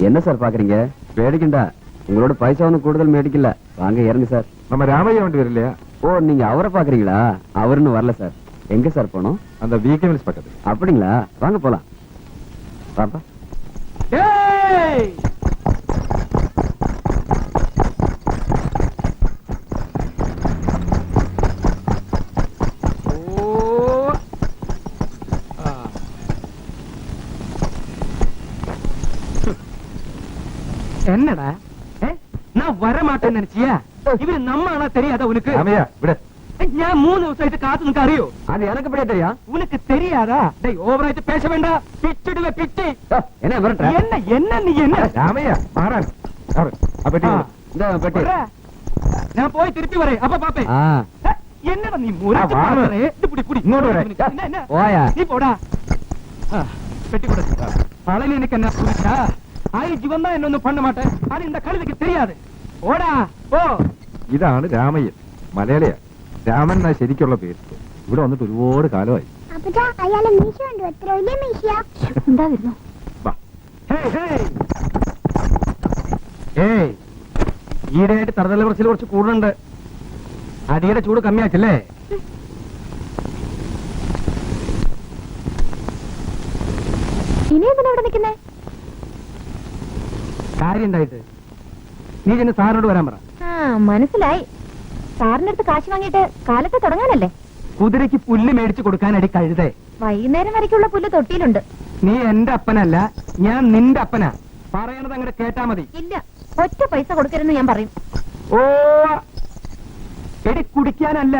என்ன சார் பாக்குறீங்க? பேடிக்கண்டா, உங்களோட பைசா ஒன்னும் கூடுதல் மேடிக்கல. வாங்க ஏறுங்க சார். நம்ம ராமையா வண்டி வரலையா? ஓ, நீங்க அவரை பாக்குறீங்களா? அவருன்னு வரல சார். எங்க சார் போனோம்? அந்த வீக்கெண்ட்ஸ் பக்கத்துல. அப்படிங்களா? வாங்க போலாம். பாப்பா. என்னடா நான் வர மாட்டேன்னு நினைச்சியா? இவரு நம்ம ஆனா தெரியாதா உனக்கு? ராமையா விட. ഞാൻ 3 ദിവസമായിട്ട് കാത്തു നിനക്ക് അറിയോ? அது எனக்கு எப்படியா தெரியும்? உனக்கு தெரியாதா? டேய் ஓவராயிட்டு பேச வேண்டாம். பிச்சிடுவே பிச்சி. என்ன வரட்ட? என்ன நீ என்ன? ராமையா மாறான். அப்படி இந்த பெட்டி. நான் போய் திருப்பி வரேன். அப்ப பாப்பேன். என்னடா நீ முறைச்சு பாக்குறே? இப்படி புடி. இங்கோட வர. என்ன? ஓயா. நீ போடா. பெட்டி கொடு. பழனி எனக்கு என்ன புரிச்சா? ஆயி ஜீவன் தான் என்ன பண்ண மாட்டேன். அது இந்த கழுதைக்கு தெரியாது. ഓടാ ഓ. ഇതാണ് രാമയ്യൻ, മലയാളിയാ. രാമൻ എന്നാ ശരിക്കുള്ള പേര്. ഇവിടെ വന്നിട്ട് ഒരുപാട് കാലമായി. ഈയിടെയായിട്ട് തറുതല കുറച്ചിൽ കുറച്ച് കൂടുന്നുണ്ട്. അടിയുടെ ചൂട് കമ്മിയാച്ചല്ലേ? ഇനി എന്തിനാ ഇവിടെ നിൽക്കുന്നേ? കാര്യം ഉണ്ടായിട്ട് നീ ചെന്ന് സാറിനോട് വരാൻ പറ. മനസ്സിലായി. സാറിന്റെ അടുത്ത് കാശ് വാങ്ങിയിട്ട് കാലത്ത് തുടങ്ങാനല്ലേ? കുതിരയ്ക്ക് പുല്ല് മേടിച്ചു കൊടുക്കാനടി കഴുതേ. വൈകുന്നേരം വരയ്ക്കുള്ള പുല്ല് തൊട്ടിയിലുണ്ട്. നീ എന്റെ അപ്പനല്ല, ഞാൻ നിന്റെ അപ്പനാ. പറയണത് അങ്ങോട്ട് കേട്ടാ മതി. ഇല്ല, ഒറ്റ പൈസ കൊടുക്കരുതെന്ന് ഞാൻ പറയും. ഓ എടി കുടിക്കാനല്ല,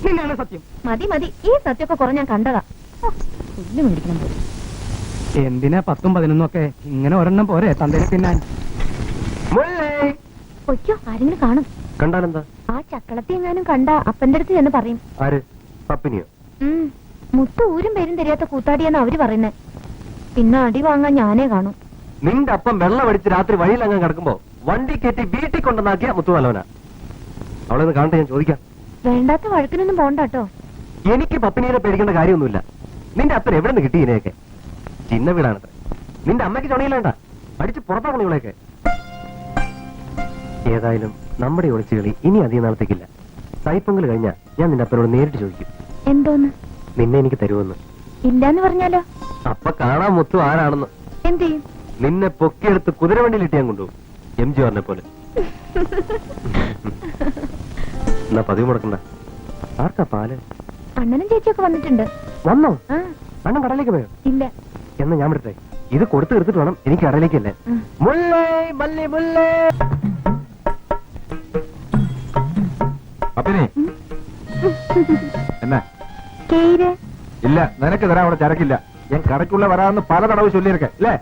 നിന്നാണ് സത്യം. മതി മതി, ഈ സത്യമൊക്കെ കുറെ ഞാൻ കണ്ടതാ. പുല്ല് മേടിക്കണം പോലും. എന്തിനാ 10ഉം 11ഉം ഒക്കെ? ഇങ്ങനെ ഒരെണ്ണം പോരെ തന്തേനെ തിന്നാൻ. ഒയ്യോ, ആരെങ്കിലും കാണും. കണ്ടാലെന്താ? ആ ചക്കളത്തി എങ്ങാനും കണ്ട അപ്പന്റെ അടുത്ത് എന്ന് പറയും. ആര്? പപ്പിനിയോ? മുത്തു ഊരും പേരും தெரியாത്ത കൂത്താടിയെന്ന് അവര് പറയുന്നേ. പിന്നെ അടി വാങ്ങാൻ ഞാനേ കാണും. നിന്റെ അപ്പം വെള്ളം അടിച്ച് രാത്രി വഴിയിൽ അങ്ങ് കിടക്കുമ്പോ വണ്ടി കയറ്റി വീട്ടിൽ കൊണ്ടുവന്നാക്കിയ മുത്തുവല്ലവനാ. അവളൊന്ന് കാണട്ടെ, ഞാൻ ചോദിക്കാം. വേണ്ടാത്ത വഴക്കിനൊന്നും പോണ്ടാട്ടോ. എനിക്ക് പപ്പിനീരെ പേടിക്കേണ്ട കാര്യമൊന്നുമില്ല. നിന്റെ അപ്പൻ എവിടെ നിന്ന് കിട്ടി ഇതിനെയൊക്കെ? ചിന്ന വീടാണത്ര. നിന്റെ അമ്മയ്ക്ക് ചുണയില്ലേണ്ട, അടിച്ച് പുറത്താക്കണം ഇവളെയൊക്കെ. ഏതായാലും നമ്മുടെ ഒളിച്ചുകളി ഇനി അധികം നാളത്തേക്കില്ല. തൈപ്പൊങ്കൽ കഴിഞ്ഞാ ഞാൻ നിന്റെ അപ്പനോട് നേരിട്ട് ചോദിക്കും. എന്തോന്ന്? നിന്നെ എനിക്ക് തരുമെന്ന്. ഇല്ലാന്ന് പറഞ്ഞാലോ? അപ്പൊ കാണാൻ മുത്തു ആരാണെന്ന്. എന്ത് ചെയ്യും? നിന്നെ പൊക്കിയെടുത്ത് കുതിരവണ്ടിയിലിട്ട് ഞാൻ കൊണ്ടുപോകും, MGRനെ പോലെ. എന്നാ പതിവ് മുടക്കണ്ട. ആർക്കാ പാല്? അണ്ണനും ചേച്ചിയൊക്കെ വന്നിട്ടുണ്ട്. വന്നോ? അണ്ണൻ കടയിലേക്ക് പോയോ? ഇല്ല. എന്നാ ഞാൻ വിടട്ടെ. ഇത് കൊടുത്തു തീർത്തിട്ട് വേണം എനിക്ക് കടയിലേക്കല്ലേ. മുല്ലേ മല്ലി മുല്ലേ. അപ്പനെ എന്നാ ഇല്ല, നിനക്ക് തരാൻ അവിടെ ചരക്കില്ല. ഞാൻ കടയ്ക്കുള്ള വരാമെന്ന് പല തടവ് ചൊല്ലിയിരിക്കെ അല്ലേ?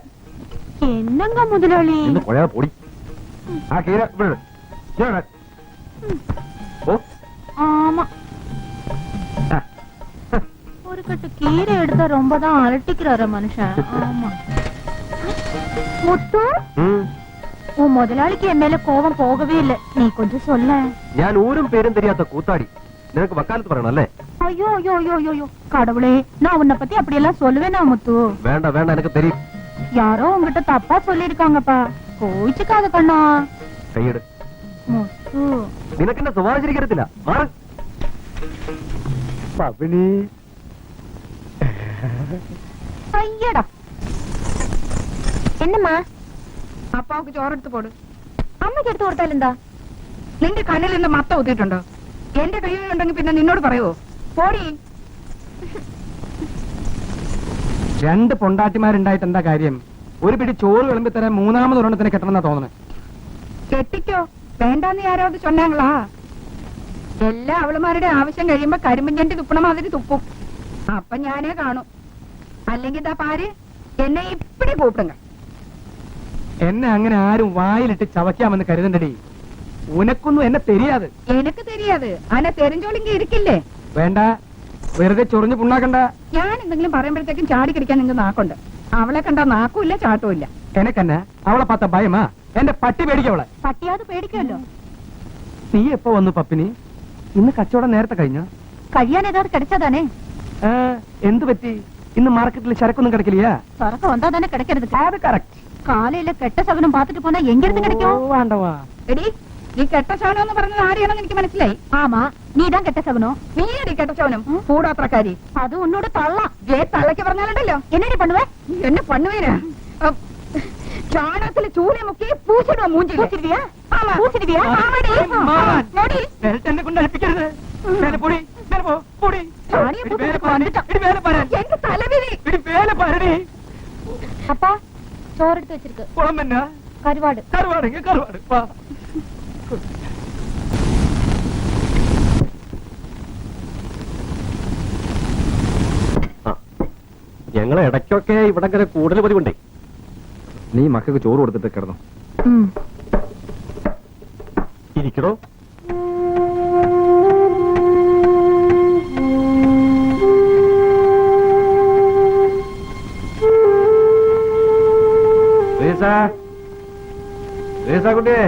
എന്നങ്ക മുതലാളി ഇന്ന് കൊഴയാ പൊടി. ആ കീര ഇവിടെ. ഓ ஆமா, ஒரு கட்டு கீரை எடுத்தா ரொம்ப தான் அலட்டிக்கிறாரு மனுஷன். ஆமா முத்து, உன் முதலாளிக்கு என் மேல கோபம் போகவே இல்லை. நீ கொஞ்சம் சொல்ல. ഞാൻ ഊരും പേരും தெரியாத കൂത്താടി. നിനക്ക് വക്കാലത്ത് പറയണം അല്ലേ? ஐயோ ஐயோ ஐயோ ஐயோ கடவுளே, நான் உன்னை பத்தி அப்படி எல்லாம் சொல்லுவேனா முத்து? വേണ്ട വേണ്ട, എനിക്ക് தெரியும். யாரோ உங்ககிட்ட தப்பா சொல்லிருக்காங்கப்பா, கோயிச்சுக்காத கண்ணா. കൈയ്യെടു முத்து, നിനക്കെന്നെ സ്വഭാവിച്ചിരിക്കത്തില്ല. മാറ്. പപ്പിനി ஐயடா. என்னம்மா? അപ്പാവുക്ക് ചോറെടുത്ത് പോട്. അമ്മയ്ക്ക് എടുത്തു കൊടുത്താൽ എന്താ? നിന്റെ കണ്ണിൽ നിന്ന് മത്ത കുത്തിയിട്ടുണ്ടോ? എന്റെ കയ്യിലുണ്ടെങ്കിൽ പിന്നെ നിന്നോട് പറയുവോ? പോടി. 2 പൊണ്ടാട്ടിമാരുണ്ടായിട്ട് എന്താ കാര്യം? ഒരു പിടി ചോറ് വിളമ്പി തരാൻ 3ാമത് ഒരെണ്ണത്തിന് കെട്ടണമെന്നാ തോന്നണേ. കെട്ടിക്കോ, വേണ്ടാന്ന് ആരോട് ചൊന്നാങ്ങളാ. എല്ലാ അവളുമാരുടെ ആവശ്യം കഴിയുമ്പോ കരിമ്പഞ്ചണ്ടി തുപ്പണ മാതിരി തുപ്പും. അപ്പൊ ഞാനേ കാണും. അല്ലെങ്കിൽ ഇതാ പാര് എന്നെ ഇപ്പിടി കൂപ്പിടുങ്ക. എന്നെ അങ്ങനെ ആരും വായിലിട്ട് ചവയ്ക്കാമെന്ന് കരുതണ്ടടി. ഉനക്കൊന്നും എന്നെ തെരിയാതെ. എനിക്ക് തെരിയാത്. അനെ തെരഞ്ഞോളിങ്ങി ഇരിക്കില്ലേ? വേണ്ട, വെറുതെ ചൊറിഞ്ഞു പുണ്ണാക്കണ്ട. ഞാൻ എന്തെങ്കിലും പറയുമ്പോഴത്തേക്കും ചാടി കടിക്കാൻ നിങ്ങൾക്ക് നാക്കുണ്ട്. അവളെ കണ്ടാ നാക്കുമില്ല ചാട്ടുമില്ല. എനക്കെന്നെ അവളെ പാത്ത ഭയമാ. എന്റെ പട്ടി പേടിക്കവളെ. പട്ടിയാത് പേടിക്കുമല്ലോ. നീ എപ്പോ വന്നു പപ്പിനി? ഇന്ന് കച്ചവടം നേരത്തെ കഴിഞ്ഞോ? കഴിയാൻ ഏതാത് കിടച്ചതാണേ. എന്ത് പറ്റി? ഇന്ന് മാർക്കറ്റിൽ ചരക്കൊന്നും കിടക്കില്ല. തുറക്ക വന്നാ തന്നെ കിടക്കരുത്. അത് കറക്റ്റ്. കാലയിലെ കെട്ട ശകനം പാത്തിട്ട് പോന്നാ എങ്കിടത്ത് കിടക്കോ വേണ്ടവാ എടി നീ കെട്ട ശകനം എന്ന് പറഞ്ഞത് ആരെയാണെന്ന് എനിക്ക് മനസ്സിലായി ആമാ നീ ഇടാൻ കെട്ട ശകനോ നീയടി കെട്ട ശകനം കൂടാത്രക്കാരി അത് ഉന്നോട് തള്ള ഏ തള്ളക്ക് പറഞ്ഞാലുണ്ടല്ലോ എന്നെ പണ്ണുവേ എന്നെ പണ്ണുവേനാ ചാണകത്തില് ചൂല മുക്കി പൂച്ചിടുവോ മൂഞ്ചി എന്നെ കൊണ്ട് അടുപ്പിക്കരുത് മേലെ പൊടി മേലെ പോ പൊടി എന്റെ തലവിധി വേല പറടി அப்பா சோறு எடுத்து வச்சிருக்கு കുളം തന്നെ கருவாடு കറുവാടെങ്കിൽ കറുവാട് വാ ഞങ്ങളെ ഇടയ്ക്കൊക്കെ ഇവിടെ ഇങ്ങനെ കൂടുതൽ പതിവുണ്ടേ. നീ മക്കൾക്ക് ചോറ് കൊടുത്തിട്ട് കിടന്നു. ഇരിക്കണോ? കുട്ടിയെ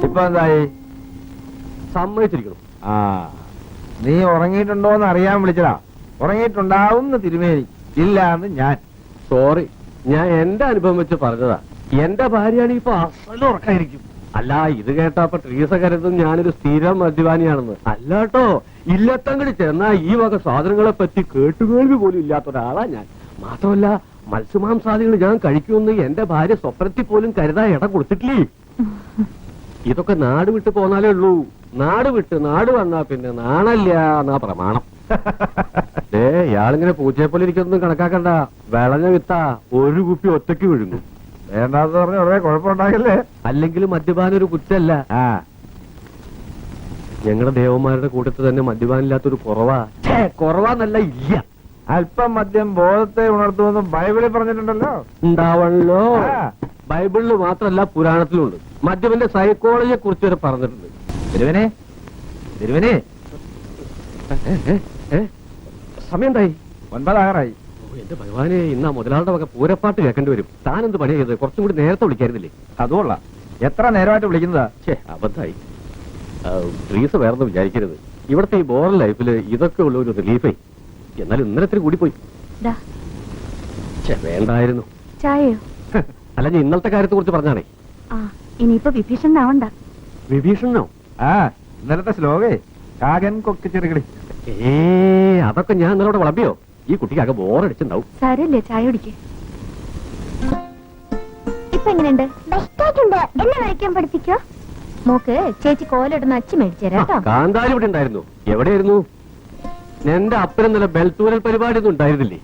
ഇപ്പൊ എന്തായി? സമ്മതിച്ചിരിക്കണം. ആ നീ ഉറങ്ങിയിട്ടുണ്ടോന്ന് അറിയാൻ വിളിച്ചതാ. ഉറങ്ങിയിട്ടുണ്ടാവും തിരുമേനി, ഇല്ലാന്ന് ഞാൻ. സോറി, ഞാൻ എന്റെ അനുഭവം വെച്ച് പറഞ്ഞതാ. എന്റെ ഭാര്യയാണ് ഇപ്പൊ അസലും ഉറക്കായിരിക്കും. അല്ല, ഇത് കേട്ടപ്പോ ട്രീസ കരുതും ഞാനൊരു സ്ഥിരം മദ്യപാനിയാണെന്ന്. അല്ലാട്ടോ, ഇല്ലത്തങ്ങട് ചെന്നാ ഈ വക സാധനങ്ങളെ പറ്റി കേട്ടുകേൾവി പോലും ഇല്ലാത്ത ഒരാളാ ഞാൻ. മാത്രമല്ല, മത്സ്യമാംസാദികൾ ഞാൻ കഴിക്കുമെന്ന് എന്റെ ഭാര്യ സ്വപ്നത്തിൽ പോലും കരുതാൻ ഇടം കൊടുത്തിട്ടില്ലേ. ഇതൊക്കെ നാട് വിട്ട് പോന്നാലേ ഉള്ളൂ. നാട് വിട്ട് നാട് വന്നാ പിന്നെ നാണല്ല എന്നാ പ്രമാണം. ഇയാളിങ്ങനെ പൂച്ചയെ പോലെ ഇരിക്കൊന്നും കണക്കാക്കണ്ട. വിളഞ്ഞ വിത്താ ഒരു കുപ്പി ഒറ്റയ്ക്ക് വിഴുങ്ങും. വേണ്ടാന്ന് പറഞ്ഞ ഉടനെ കുഴപ്പമുണ്ടാകില്ലേ? അല്ലെങ്കിൽ മദ്യപാനം ഒരു കുറ്റല്ല. ഞങ്ങളുടെ ദേവന്മാരുടെ കൂട്ടത്തിൽ തന്നെ മദ്യപാനില്ലാത്തൊരു കുറവാന്നല്ല, ഇല്ല. അല്പം മദ്യം ബോധത്തെ ഉണർത്തുമെന്ന് ബൈബിളിൽ പറഞ്ഞിട്ടുണ്ടല്ലോ. ഉണ്ടാവണല്ലോ. ബൈബിളിൽ മാത്രമല്ല, പുരാണത്തിലുണ്ട്. മദ്യപന്റെ സൈക്കോളജിയെ കുറിച്ച് വരെ പറഞ്ഞിട്ടുണ്ട്. തിരുവനെ സമയം എന്തായി? 9 ആകാറായി. എന്റെ ഭഗവാനെ, ഇന്നാ മുതലാളുടെ വക പൂരപ്പാട്ട് കേൾക്കേണ്ടി വരും. താനെന്ത് പണി ചെയ്ത് കുറച്ചും കൂടി നേരത്തെ വിളിക്കായിരുന്നില്ലേ? അതുകൊള്ള. എത്ര നേരമായിട്ട് വിളിക്കുന്നതാ? അബദ്ധായി. ട്രീസ് വേറൊന്നും വിചാരിക്കരുത്. ഇവിടുത്തെ ഈ ബോറൽ ലൈഫില് ഇതൊക്കെ ഉള്ള ഒരു റിലീഫേ. എന്നാലും ഇന്നലത്തിന് കൂടി പോയി. വേണ്ടായിരുന്നു. ചായയോ? അല്ല, ഞാൻ ഇന്നലത്തെ കാര്യത്തെ കുറിച്ച് പറഞ്ഞാണേ. ഇനിയിപ്പോ വിഭീഷണനാവണ്ട. വിഭീഷണനോ? ഇന്നലത്തെ ശ്ലോകേ കാകൻ കൊക്ക് ചെറുകടി. അതൊക്കെ ഞാൻ ഇന്നലോടെ വളമ്പിയോ? ഈ കുട്ടിക്ക് ബോറടിച്ചുണ്ടാവും. സാരല്ലേ, ചായ കുടിക്ക്. ഇപ്പൊ എങ്ങനെയുണ്ട്? എന്നെ വരയ്ക്കാൻ പഠിപ്പിക്കോ? മോക്ക് ചേച്ചി കോലിടുന്ന അച്ഛൻ മേടിച്ചേരാട്ടോ. കാന്താരി ഇവിടെ ഉണ്ടായിരുന്നു. എവിടെയായിരുന്നു? എന്റെ അപ്പനും നല്ല ബെൽത്തൂരൽ പരിപാടി ഒന്നും ഉണ്ടായിരുന്നില്ലേ?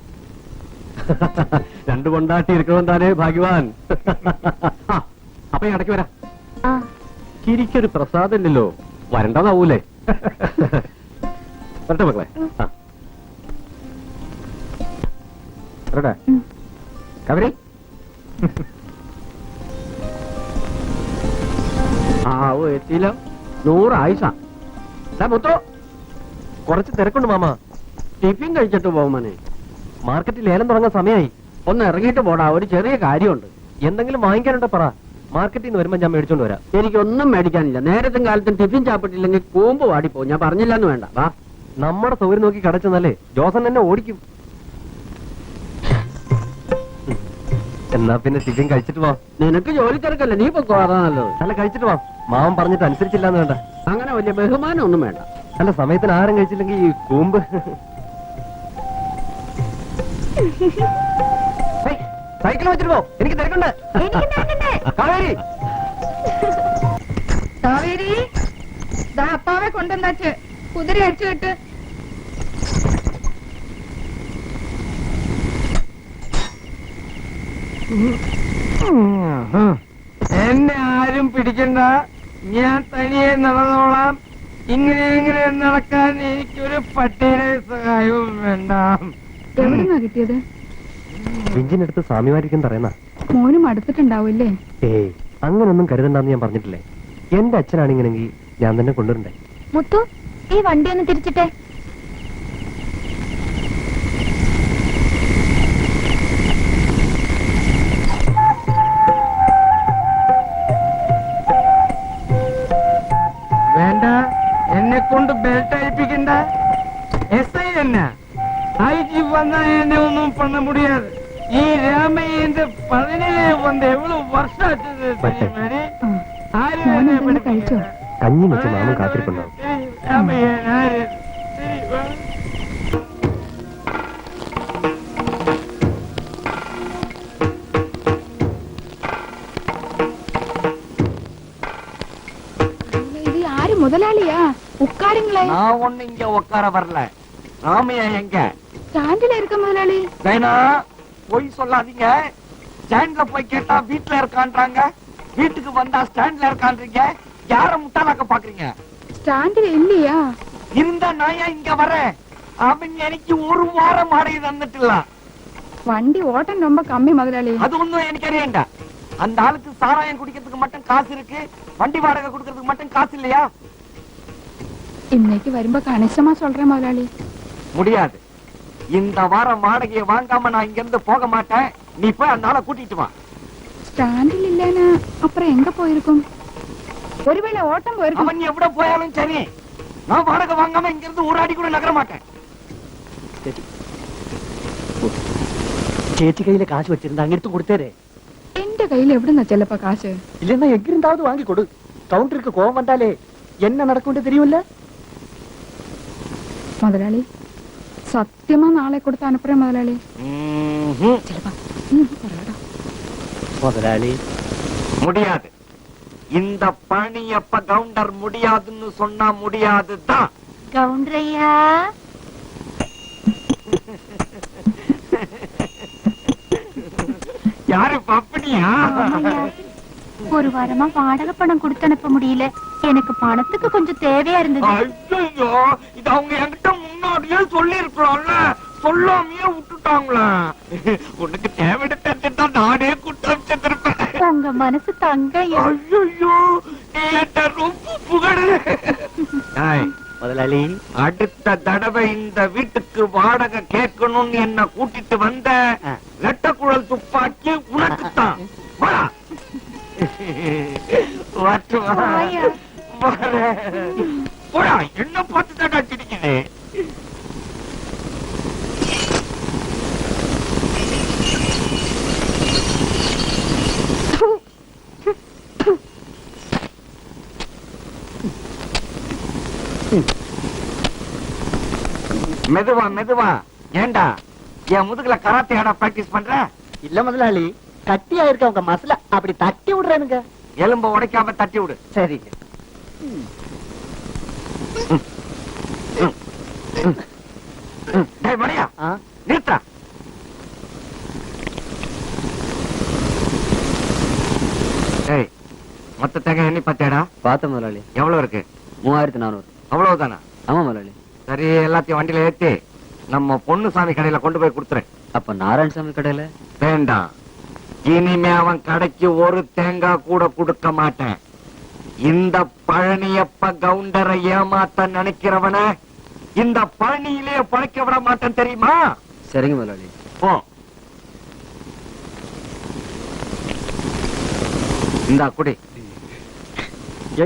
രണ്ടു കൊണ്ടാട്ടി ഇരിക്കണോണ്ടാനേ ഭാഗ്യവാൻ. അപ്പൊ ഇടയ്ക്ക് വരാം. ചിരിക്കൊരു പ്രസാദമില്ലല്ലോ. വരണ്ടെന്നാവൂലേ? വരട്ടെ മക്കളെ. കവരി എത്തിയില്ല. 100 ആയിഷ. മൊത്തോ കുറച്ച് തിരക്കുണ്ട് മാമ. ടിഫിൻ കഴിച്ചിട്ട് പോകുമനെ. മാർക്കറ്റിൽ ലേലം തുടങ്ങാൻ സമയമായി. ഒന്ന് ഇറങ്ങിയിട്ട് പോടാ, ഒരു ചെറിയ കാര്യമുണ്ട്. എന്തെങ്കിലും വാങ്ങിക്കാനുണ്ടോ പറ. മാർക്കറ്റിൽ നിന്ന് വരുമ്പോ ഞാൻ മേടിച്ചോണ്ട് വരാം. എനിക്കൊന്നും മേടിക്കാനില്ല. നേരത്തും കാലത്തും ടിഫിൻ ചാപ്പിട്ടില്ലെങ്കിൽ കൂമ്പ് വാടിപ്പോ. ഞാൻ പറഞ്ഞില്ലെന്ന് വേണ്ട. വാ, നമ്മുടെ സൗകര്യം നോക്കി കടച്ചെന്നല്ലേ ജോസൻ എന്നെ ഓടിക്കും. എന്നാ പിന്നെ ടിഫിൻ കഴിച്ചിട്ട് പോ. നിനക്ക് ജോലി തിരക്കല്ലേ, നീ പൊക്കോ. അതാ നല്ലത്. അല്ല, കഴിച്ചിട്ട് പോ. മാമൻ പറഞ്ഞിട്ട് അനുസരിച്ചില്ലാന്ന് വേണ്ട. അങ്ങനെ വലിയ ബഹുമാനം ഒന്നും വേണ്ട. അല്ല, സമയത്തിന് ആരും കഴിച്ചില്ലെങ്കിൽ ഈ കൂമ്പ്. സൈക്കിൾ വെച്ചിട്ട് പോ, എനിക്ക് തിരക്കുണ്ട്. കാവേരി, കാവേരി, അപ്പാവെ കൊണ്ടുവന്നാച്ച് കുതിര അടിച്ചു കെട്ട്. എന്നെ ആരും പിടിക്കണ്ട. ഞാൻ തനിയെ നടന്നോളാം. ഇങ്ങനെ നടക്കാൻ എനിക്കൊരു പട്ടിയുടെ സഹായവും വേണ്ട. എവിടുന്നാ കിട്ടിയത്? ബെഞ്ചിനടുത്ത് സ്വാമിമാരിക്കും പറയുന്ന. മോനും അടുത്തിട്ടുണ്ടാവില്ലേ? അങ്ങനൊന്നും കരുതണ്ടെന്ന് ഞാൻ പറഞ്ഞിട്ടില്ലേ. എന്റെ അച്ഛനാണിങ്ങനെങ്കിൽ ഞാൻ തന്നെ കൊണ്ടുവരണ്ടേ. മുത്തു, ഈ വണ്ടി ഒന്ന് തിരിച്ചിട്ടെ. என்னடா எஸ்ஐ என்ன ஐஜி வந்தா என்ன ஒன்றும் பண்ண முடியாது ഈ രാമയ്യന്റെ 17 വന്ന് എவ்வளவு വർഷം ആച്ചത് தெரியுமாடி ആര് മോനെ ഇതൊന്ന് കഴിച്ചോ? കഞ്ഞി വെച്ച് മാമൻ കാത്തിരിപ്പുണ്ടാവും. രാമയ്യൻ ആര് ശരി വാ. இது யாரு முதலாளியா உட்காருங்களே நான் ஒண்ணு இங்க உட்கார வரல. ராமையா எங்க? ஸ்டாண்டில இருக்க முதலாளி வேணா போய் சொல்லாதீங்க. ஸ்டாண்ட்ல போய் கேட்டா வீட்டுல இருக்கான்றாங்க, வீட்டுக்கு வந்தா ஸ்டாண்ட்ல இருக்கான்றீங்க. யார முட்டாளாக்க பாக்குறீங்க? ஸ்டாண்டில இல்லையா இருந்தா நான் ஏன் இங்க வரேன்? அவன் எனக்கு ஒரு வாரம் வாடகை தந்துட்டுல. வண்டி ஓட்டம் ரொம்ப கம்மி முதலாளி அது ஒண்ணும் எனக்கு அறியண்டா. அந்த ஆளுக்கு சாராயம் குடிக்கிறதுக்கு மட்டும் காசு இருக்கு, வண்டி வாடகை கொடுக்கறதுக்கு மட்டும் காசு இல்லையா? இன்னைக்கு வரும்ப கணிசமா சொல்றேன் முதலாளி முடியாது. இந்த வாரம் வாடகையை வாங்காம நான் இங்க இருந்து போக மாட்டேன். நீ போய் அந்த ஆளை கூட்டிட்டு வா. ஸ்டாண்டில் இல்லைன்னா அப்புறம் எங்க போயிருக்கும்? ஒருவேளை ஓட்டம் போயிருக்கும். அவன் எவ்வளோ போயாலும் சரி, நான் வாடகை வாங்காம இங்க இருந்து ஒரு அடி கூட நகர மாட்டேன். ചേച്ചി കയ്യിലെ കാശ് വെച്ചിരുന്ന അങ്ങെടുത്ത് കൊടുത്തേരെ. എന്റെ കയ്യിൽ എവിടുന്ന ചെല്ലപ്പ കാശ്? இல்லன்னா எங்கிருந்தாவது வாங்கி கொடு. கவுண்டருக்கு கோவம் வந்தாலே என்ன நடக்கும் தெரியுமில்ல? முதலாளி சத்தியமா நாளை கொடுத்து அனுப்புறேன் முதலாளி. ചെല്ലപ്പാ പറയടാ முதலாளி முடியாது. இந்த பணி எப்ப கவுண்டர் முடியாதுன்னு சொன்னா முடியாதுதான். கவுண்டரையா யாரு பப்பனியா? ஒரு வாரமா வாடகை பணம் கொடுத்து அனுப்ப முடியல. எனக்கு பணத்துக்கு கொஞ்சம் தேவையா இருந்தது. ஐயோ, இது அவங்க என்கிட்ட முன்னாடியே சொல்லி இருக்கலாம்ல, சொல்லாமையே விட்டுட்டாங்களா? உனக்கு தேவையான தெரிஞ்சுட்டா நானே குற்றம் செஞ்சிருப்பேன். உங்க மனசு தங்கையா. ஐயோ, நீ என்கிட்ட ரொம்ப புகழ். முதலாளி அடுத்த தடவை இந்த வீட்டுக்கு வாடகை கேட்கணும்னு என்ன கூட்டிட்டு வந்த லட்டக்குழல் துப்பாக்கி உனக்குத்தான். வாடா. வாயா. போடா, என்ன பார்த்து தாண்டா சிரிக்குது? மெதுவா மெதுவா. ஏண்டா என் முதுகுல கராத்தே ஆட பிராக்டிஸ் பண்ற? இல்ல முதலாளி, கட்டியா இருக்க உங்க மசல அப்படி தட்டி விடுறானுங்க. எலும்ப உடைக்காம தட்டி விடு. சரிங்க. டேய் மணியா, ஆ, நிறுத்தா. டேய், மொத்த தேங்காய் எண்ணி பத்தேடா? பார்த்த முதலாளி எவ்வளவு இருக்கு? 3400. அவ்வளவுதானா? ஆமா முதலாளி. சரி, எல்லாத்தையும் வண்டியில ஏத்தி நம்ம பொன்னுசாமி கடையில கொண்டு போய் கொடுத்துறேன். அப்ப நாராயணசாமி கடையில வேண்டாம், இனிமே அவன் கடைக்கு ஒரு தேங்காய் கூட கொடுக்க மாட்டேன். இந்த பழனியப்ப கவுண்டரை ஏமாத்த நினைக்கிறவன இந்த பழனியிலே பழைக்க விட மாட்டேன், தெரியுமா? சரிங்க முதலாளி. போ. இந்தா குடி.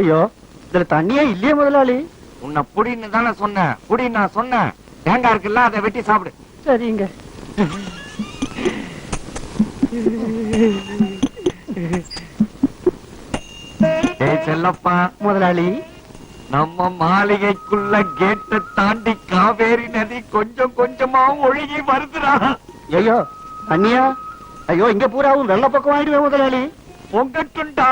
ஐயோ இதுல தண்ணியே இல்லையே முதலாளி. உன்னை புடின்னு தானே சொன்னேன். புடி, நான் சொன்னேன். தேங்காய் இருக்குல்ல, அதை வெட்டி சாப்பிடு. சரிங்க. ஏய் செல்லப்பா, முதலாளி நம்ம மாளிகைக்குள்ள கேட்டை தாண்டி காவேரி நதி கொஞ்சம் கொஞ்சமா ஒழுகி வருதுடா. ஐயோ தண்ணியா? ஐயோ இங்க பூராவும் வெள்ள பக்கம் ஆயிடுவேன் முதலாளி. பொங்கட்டுண்டா,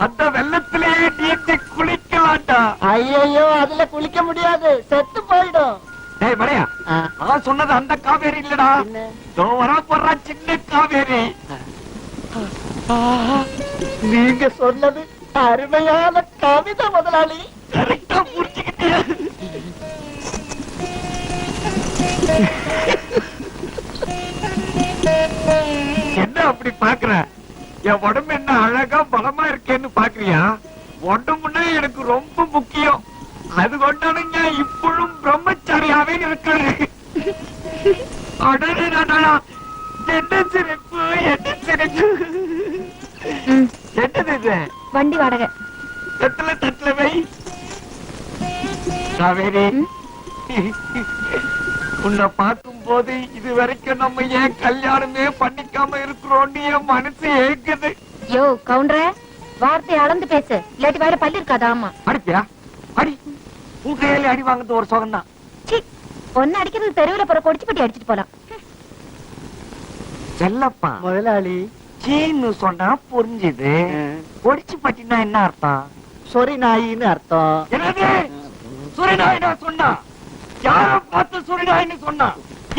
அந்த வெள்ளத்திலேயே நீந்தி குளிக்கலாம்டா. ஐயோ அதுல குளிக்க முடியாது, செத்து போயிடும். டேய் மடையா, ஆ, நான் சொன்னது அந்த காவேரி இல்லடா, என்ன? இதோ வரா போடுறா சின்ன காவேரி. நீங்க சொன்னது அருமையான கவிதை முதலாளி. கரெக்டா புரிஞ்சுக்கிட்டியா? என்ன அப்படி பாக்குற? என் உடம்பு என்ன அழகா பலமா இருக்கேன்னு பாக்குறியா? உடம்புன்னா எனக்கு ரொம்ப முக்கியம். அது கொண்டானுங்க இப்பழும் பிரம்மச்சாரியாவே இருக்காரு. அடடடடா, என்ன சிரிப்பு, என்ன சிரிப்பு. என்னது இது? வண்டி வாடகை. தட்டுல வை. காவேரி, உன்னை பார்க்கும் போது இது வரைக்கும் நம்ம ஏன் கல்யாணமே பண்ணிக்காம இருக்கிறோம்னு என் மனசு ஏங்குது. யோ கவுண்டர வார்த்தை அளந்து பேசு, இல்லாட்டி வேற பல்லு இருக்காதா? ஆமா. அடிப்பியா? அடி. உன் கையில அடி வாங்குறது ஒரு சுகம் தான். ஒன்னு அடிக்கிறது தெருவுல போற கொடிச்சு பட்டி அடிச்சிட்டு போலாம். செல்லப்பா முதலாளி சீன்னு சொன்னா புரிஞ்சுது. ஒடிச்சு பட்டினா என்ன அர்த்தம்? சொரி நாயின்னு அர்த்தம். என்னது சுரிநாயினா சொன்னா? யார பார்த்து சுரிநாயின்னு சொன்னா?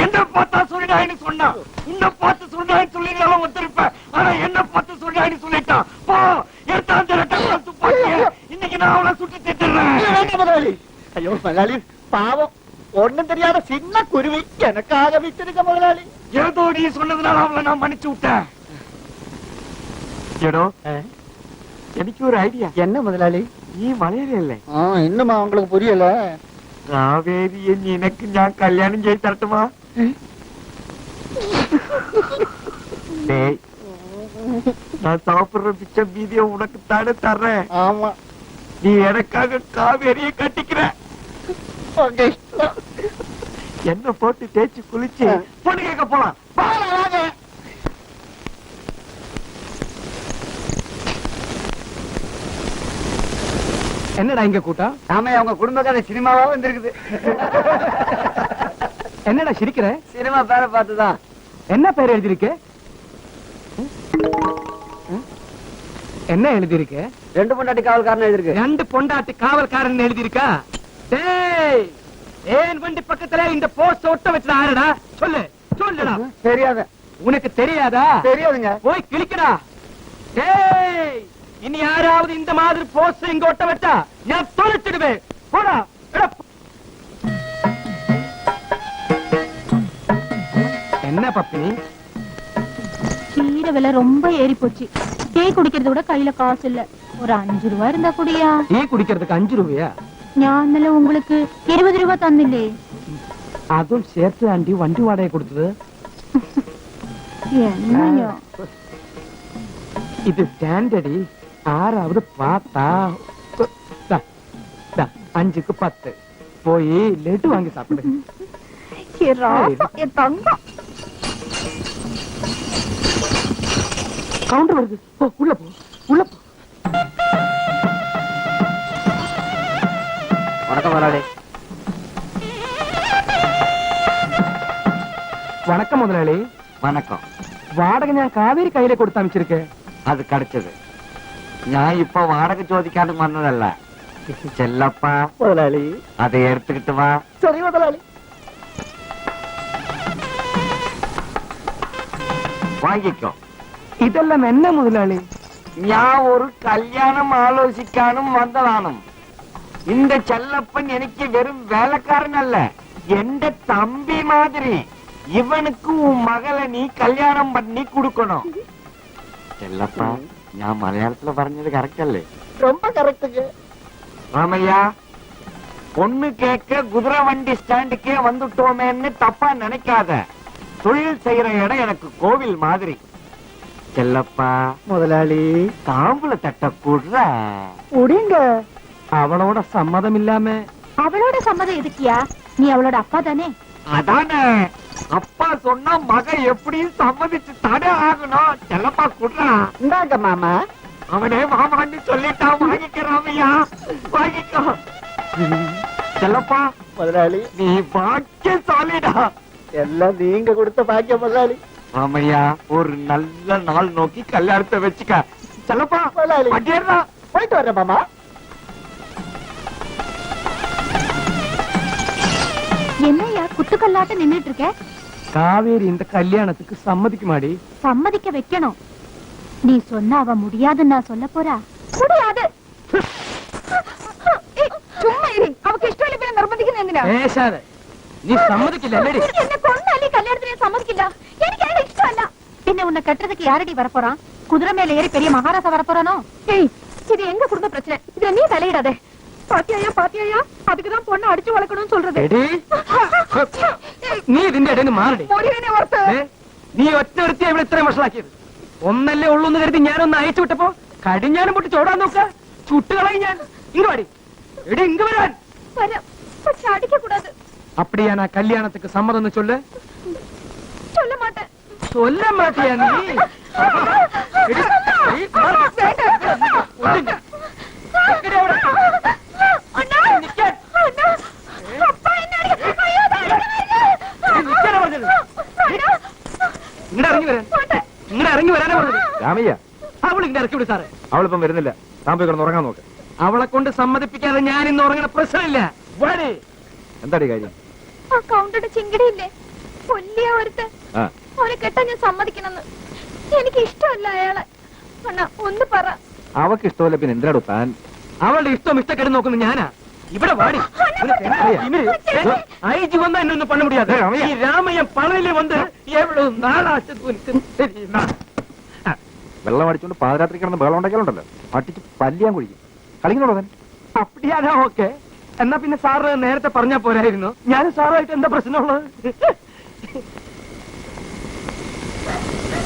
என்ன பார்த்தா சுரிநாயின்னு சொன்னா? உன்னை பார்த்து சுரிநாயின்னு சொல்லிருந்தாலும் ஒத்துருப்பேன். ஆனா என்ன பார்த்து சுரிநாயின்னு சொல்லிட்டான். போ எடுத்தாந்து துப்பாக்கிய இன்னைக்கு நான் அவளை சுட்டு திட்டுறேன். முதலாளி ஐயோ முதலாளி பாவம், ஒண்ணும் தெரியாத சின்ன குருவி எனக்காக விட்டிருக்க முதலாளி. ஏதோ நீ சொன்னதுனால அவளை நான் மன்னிச்சு விட்டேன். ஏடோ எனக்கு ஒரு ஐடியா. என்ன முதலாளி? நீ மலையில இல்லை, இன்னுமா உங்களுக்கு புரியல? காவேரிய எனக்கு நான் கல்யாணம் செய்து தரட்டுமா? டேய், நான் சாப்பிடுற பிச்சை மீதிய உனக்கு தானே தர்றேன். ஆமா, நீ எனக்காக காவேரிய கட்டிக்கிற. என்ன போட்டு தேய்ச்சி குளிச்சு பொண்ணு கேட்க போலாம். என்னடா இங்க கூட்டம்? ஆமா, அவங்க குடும்பக்கார சினிமாவா வந்திருக்குது. என்னடா சிரிக்கிற? சினிமா பேரை பார்த்துதான். என்ன பேர் எழுதிருக்கு? என்ன எழுதிருக்கு? 2 பொண்டாட்டி காவல்காரன் எழுதிருக்கு. 2 பொண்டாட்டி காவல்காரன் எழுதிருக்கா? டேய், ஏன் வண்டி பக்கத்துல இந்த போஸ்ட் ஒட்ட வச்சது ஆறுடா? சொல்லு சொல்லுடா. தெரியாத. உனக்கு தெரியாதா? தெரியாதுங்க. போய் கிளிக்கடா. டேய், இனி யாராவது இந்த மாதிரி போஸ்ட் இங்க ஒட்ட வச்சா நான் தொலைச்சிடுவேன். போடா. என்ன பப்பி? கீரை விலை ரொம்ப ஏறி போச்சு. டீ குடிக்கிறது கூட கையில காசு இல்ல. ஒரு 5 ரூபாய் இருந்தா குடியா? டீ குடிக்கிறதுக்கு 5 ரூபாயா? ஞானல உங்களுக்கு 20 ரூபாய் தந்தில்லே. அதுவும் சேர்த்து ஆண்டி வண்டி வாடகை கொடுத்தது. என்னையோ இது ஸ்டாண்டர்டி. ஆறாவது பார்த்தா 5க்கு 10 போய் லெட்டு வாங்கி சாப்பிடு. கவுண்டர் வருது. போ, உள்ள போ, உள்ள போ. வணக்கம் முதலாளி. வணக்கம் முதலாளி. வணக்கம். வாடகை நான் காவேரி கையில கொடுத்து அமைச்சிருக்கேன். அது கிடைச்சது. நான் இப்ப வாடகை ஜோதிக்காண்டு வந்ததல்ல. செல்லப்பா முதலாளி அதை எடுத்துக்கிட்டு வா. சரி முதலாளி. வாங்கிக்கோ. இதெல்லாம் என்ன முதலாளி? நான் ஒரு கல்யாணம் ஆலோசிக்கானும் வந்ததானும். இந்த செல்லப்பன் எனக்கு வெறும் வேலைக்காரன் அல்ல, எந்த தம்பி மாதிரி. இவனுக்கு உன் மகளை நீ கல்யாணம் பண்ணி கொடுக்கணும். செல்லப்பா, நான் மலையாளத்துல പറഞ്ഞது கரெக்ட் அல்ல? ரொம்ப கரெக்டுங்க. ராமையா, பொண்ணு கேட்க குதிரை வண்டி ஸ்டாண்டுக்கே வந்துட்டோமேன்னு தப்பா நினைக்காத. தொழில் செய்யற இடம் எனக்கு கோவில் மாதிரி. செல்லப்பா முதலாளி தாம்பூல தட்ட கூடுற. உடிங்க. அவளோட சம்மதம் இல்லாம. அவளோட சம்மதம் எதுக்கியா? நீ அவளோட அப்பா தானே? அதானே, அப்பா சொன்னா மக எப்படியும் சம்மதிச்சு தடை ஆகணும். செல்லப்பா குடுறா. இந்தாங்க மாமா. அவனே மாமான்னு சொல்லிட்டான். வாங்கிக்கிறாமையா, வாங்கிக்கோ. செல்லப்பா முதலாளி நீ பாக்கியசாலிடா. எல்லாம் நீங்க கொடுத்த பாக்கியம் முதலாளி. ராமையா, ஒரு நல்ல நாள் நோக்கி கல்யாணத்தை வச்சுக்க. செல்லப்பா முதலாளி அடியேறா. போயிட்டு வர்றேன் மாமா. என்னையா குத்துக்கல்லாட்ட நின்னுட்டு இருக்க? காவேரி இந்த கல்யாணத்துக்கு சம்மதிக்க மாடி. சம்மதிக்க வைக்கணும். நீ சொன்னா அவ முடியாதுன்னு நான் சொல்ல போறா? முடியாது. சும்மா இரு. அவக்கு இஷ்டம் இல்ல போய் நிர்பந்திக்கணும் എന്തിനാ? பேசாத. நீ சம்மதிக்கல இல்லடி? என்ன பொண்ணாலி கல்யாணத்துல சம்மதிக்கல. எனக்கு ஏன் இஷ்டம் இல்ல. பின்ன உன்னை கட்டுறதுக்கு யாரடி வரப்போறான்? குதிரை மேல ஏறி பெரிய மகாராஜா வரப்போறானோ? ஏய், இது எங்க குடும்ப பிரச்சனை. இத நீ தலையிடாத. பாத்தியாயா பாத்தியாயா, அதுக்குதான் பொண்ணு அடிச்சு வளர்க்கணும்னு சொல்றது. എടി, നീ ഇതിന്റെ ഇടയിൽ മാറടി. മോളിനെ ഓർത്ത് ഏ, നീ ഒറ്റ ഒരുത്തിയെ ഇവിടെ ഇത്രയും വഷളാക്കിയത്. ഒന്നല്ലേ ഉള്ളൂ എന്ന് കരുതി ഞാനൊന്ന് അയച്ചു വിട്ടപ്പോ കടിഞ്ഞാനും പൊട്ടി ചോടാൻ നോക്ക. ചുട്ടുകളയും ഞാൻ. ഇങ്ങ് വാടി. എടി, ഇങ്ങ് വരാൻ. വരാം. പക്ഷെ അടിക്ക കൂടാது. அப்படியா நான் கல்யாணத்துக்கு சம்மதம்னு சொல்லு. சொல்ல மாட்டேன். சொல்ல மாட்டியா நீ? எடி, எடி, மாறு. ஒதுங்க. எங்கடி அவட? அண்ணா, நிக்க. அண்ணா, அப்பா என்ன அடிக்க? ஐயோ, தான் அடிக்க. நிக்கற வருது. அண்ணா, ഇങ്ങടെ ഇറങ്ങി വരാൻ. ഇങ്ങടെ ഇറങ്ങി വരാനാ പറഞ്ഞത്. രാമയ്യ അവള് ഇങ്ങനെ ഇറക്കി വിട് സാറേ. അവളിപ്പം വരുന്നില്ല. താൻ പോയി കിടന്ന് ഉറങ്ങാൻ നോക്ക്. അവളെ കൊണ്ട് സമ്മതിപ്പിക്കാതെ ഞാൻ ഇന്ന് ഉറങ്ങണ പ്രശ്നമില്ല. വാടി. എന്താടി കാര്യം? ആ കൗണ്ടറുടെ ചിങ്കിടിയില്ലേ, കൊല്ലിയ ഒരുത്ത്, ആ അവനെ കെട്ടാൻ ഞാൻ സമ്മതിക്കണമെന്ന്. എനിക്ക് ഇഷ്ടമല്ല അയാളെ. അണ്ണാ ഒന്ന് പറ. അവക്ക് ഇഷ്ടമല്ല പിന്നെ എന്തിനാടോ താൻ? അവളുടെ ഇഷ്ടം ഇഷ്ടക്കെട്ട് നോക്കുന്നു ഞാനാ. ഇവിടെ വാടി. ஐஜி வந்தா இன்னொன்னு பண்ண முடியாது. ഈ രാമയ്യൻ പണയില് വന്ന് എவ்வளவு നാളാച്ചു தெரியுமா? വെള്ളം അടിച്ചുകൊണ്ട് പാതിരാത്രി കിടന്ന് ബഹളം ഉണ്ടാക്കിയാലുണ്ടല്ലോ അടിച്ച് പല്ലിയാൻ കുഴിക്കും. കളിക്കണോടോ താൻ? அப்படியாதான் ஓகே. എന്നാ പിന്നെ സാറ് നേരത്തെ പറഞ്ഞാ പോരായിരുന്നു. ഞാൻ സാറുമായിട്ട് എന്താ പ്രശ്നമുള്ളത്?